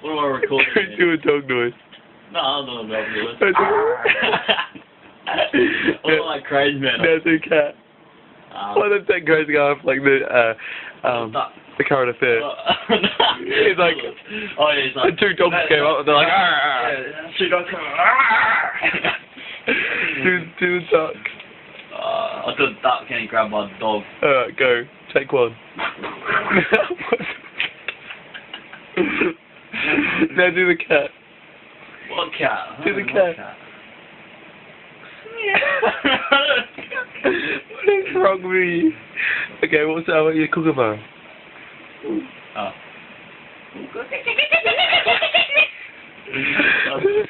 What am I recording? Do a dog noise. No, I don't know what Don't do I look like crazy man. No, do cat. Why don't they crazy guy off like the current affair? He's like, oh yeah, he's like, the two dogs came up and they're like, two dogs came up. do the duck. I do the duck and he grabbed my dog. Alright, go. Take one. Now do the cat. What cat? Do the cat. What is wrong with you? Okay, what's that about your kookaburra? Oh. This is